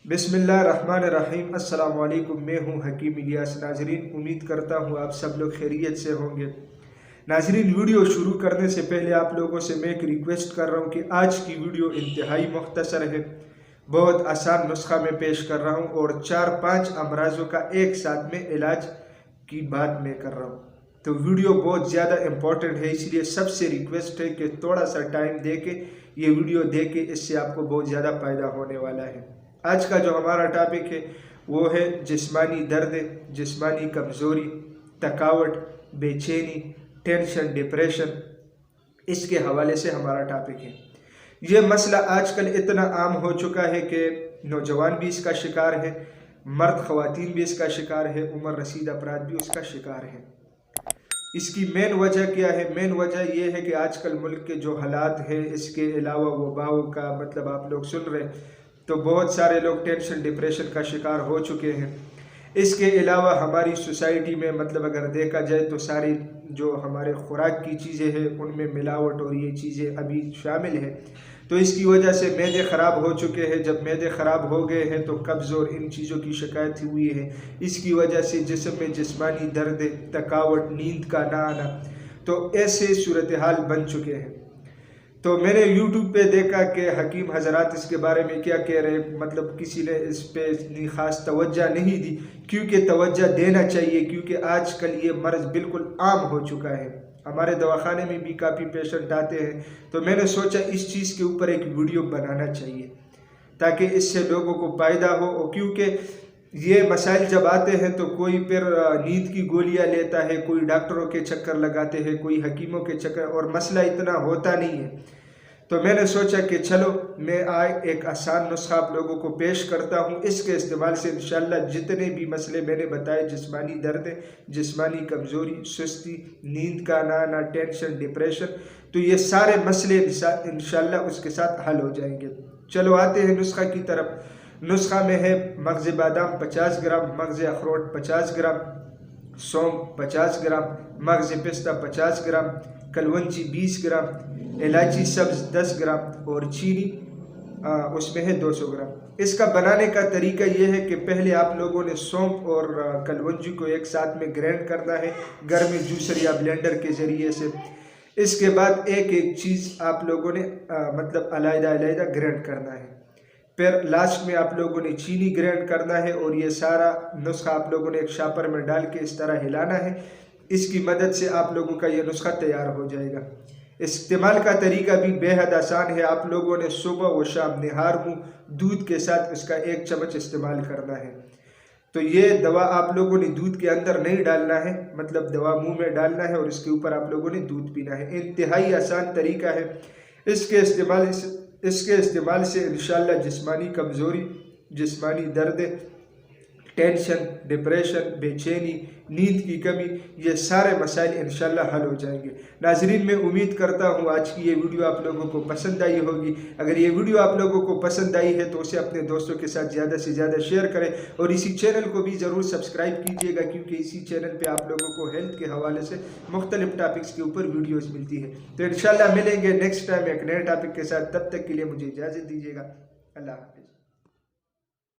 बिस्मिल्लाहिर्रहमानिर्रहीम। अस्सलाम वालेकुम। मैं हूँ हकीमिलियास। नाजरीन, उम्मीद करता हूँ आप सब लोग खैरियत से होंगे। नाजरीन, वीडियो शुरू करने से पहले आप लोगों से मैं एक रिक्वेस्ट कर रहा हूँ कि आज की वीडियो इंतहाई मुख्तसर है। बहुत आसान नुस्खा में पेश कर रहा हूँ और 4-5 अमराजों का एक साथ में इलाज की बात मैं कर रहा हूँ। तो वीडियो बहुत ज़्यादा इम्पोर्टेंट है, इसलिए सबसे रिक्वेस्ट है कि थोड़ा सा टाइम दे के ये वीडियो देखे, इससे आपको बहुत ज़्यादा फ़ायदा होने वाला है। आज का जो हमारा टॉपिक है वो है जिस्मानी दर्द, जिस्मानी कमज़ोरी, थकावट, बेचैनी, टेंशन, डिप्रेशन। इसके हवाले से हमारा टॉपिक है। ये मसला आजकल इतना आम हो चुका है कि नौजवान भी इसका शिकार है, मर्द ख़वातीन भी इसका शिकार है, उम्र रसीद अफराद भी उसका शिकार है। इसकी मेन वजह क्या है? मेन वजह यह है कि आजकल मुल्क के जो हालात हैं, इसके अलावा वबाओं का मतलब आप लोग सुन रहे, तो बहुत सारे लोग टेंशन डिप्रेशन का शिकार हो चुके हैं। इसके अलावा हमारी सोसाइटी में मतलब अगर देखा जाए तो सारी जो हमारे खुराक की चीज़ें हैं उनमें मिलावट और ये चीज़ें अभी शामिल है। तो इसकी वजह से मैदे ख़राब हो चुके हैं। जब मैदे ख़राब हो गए हैं तो कब्ज़ और इन चीज़ों की शिकायत हुई है। इसकी वजह से जिस्म में जिस्मानी दर्द, थकावट, नींद का ना आना, तो ऐसे सूरत हाल बन चुके हैं। तो मैंने YouTube पे देखा कि हकीम हजरात इसके बारे में क्या कह रहे, मतलब किसी ने इस पे इतनी ख़ास तवज्जो नहीं दी, क्योंकि तवज्जो देना चाहिए, क्योंकि आजकल ये मर्ज़ बिल्कुल आम हो चुका है। हमारे दवाखाने में भी काफ़ी पेशेंट आते हैं। तो मैंने सोचा इस चीज़ के ऊपर एक वीडियो बनाना चाहिए ताकि इससे लोगों को फ़ायदा हो। और क्योंकि ये मसाइल जब आते हैं तो कोई फिर नींद की गोलियां लेता है, कोई डॉक्टरों के चक्कर लगाते हैं, कोई हकीमों के चक्कर, और मसला इतना होता नहीं है। तो मैंने सोचा कि चलो मैं आज एक आसान नुस्खा आप लोगों को पेश करता हूँ। इसके इस्तेमाल से इंशाल्लाह जितने भी मसले मैंने बताए, जिस्मानी दर्द, जिस्मानी कमज़ोरी, सुस्ती, नींद का ना आना, टेंशन, डिप्रेशन, तो ये सारे मसले इंशाल्लाह उसके साथ हल हो जाएंगे। चलो आते हैं नुस्खा की तरफ। नुस्खा में है मगज़ बादाम 50 ग्राम, मगज़ अखरोट 50 ग्राम, सौंफ 50 ग्राम, मगज़ पिस्ता 50 ग्राम, कलवंजी 20 ग्राम, इलायची सब्ज़ 10 ग्राम और चीनी उसमें है 200 ग्राम। इसका बनाने का तरीका यह है कि पहले आप लोगों ने सौंफ और कलवंजी को एक साथ में ग्राइंड करना है घर में जूसर या ब्लेंडर के ज़रिए से। इसके बाद एक एक चीज़ आप लोगों ने मतलब अलग-अलग ग्राइंड करना है। फिर लास्ट में आप लोगों ने चीनी ग्राइंड करना है और ये सारा नुस्खा आप लोगों ने एक शापर में डाल के इस तरह हिलाना है। इसकी मदद से आप लोगों का ये नुस्खा तैयार हो जाएगा। इस्तेमाल का तरीका भी बेहद आसान है। आप लोगों ने सुबह व शाम निहार मुँह दूध के साथ इसका 1 चम्मच इस्तेमाल करना है। तो ये दवा आप लोगों ने दूध के अंदर नहीं डालना है, मतलब दवा मुंह में डालना है और इसके ऊपर आप लोगों ने दूध पीना है। इंतहाई आसान तरीका है। इसके इस्तेमाल से इंशाल्लाह जिस्मानी कमज़ोरी, जिस्मानी दर्द, टेंशन, डिप्रेशन, बेचैनी, नींद की कमी, ये सारे मसाइल इंशाल्लाह हल हो जाएंगे। नाजरीन, मैं उम्मीद करता हूँ आज की ये वीडियो आप लोगों को पसंद आई होगी। अगर ये वीडियो आप लोगों को पसंद आई है तो उसे अपने दोस्तों के साथ ज़्यादा से ज़्यादा शेयर करें और इसी चैनल को भी ज़रूर सब्सक्राइब कीजिएगा, क्योंकि इसी चैनल पर आप लोगों को हेल्थ के हवाले से मुख्तलिफ टॉपिक्स के ऊपर वीडियोज़ मिलती है। तो इंशाल्लाह मिलेंगे नेक्स्ट टाइम एक नए टॉपिक के साथ। तब तक के लिए मुझे इजाज़त दीजिएगा। अल्लाह।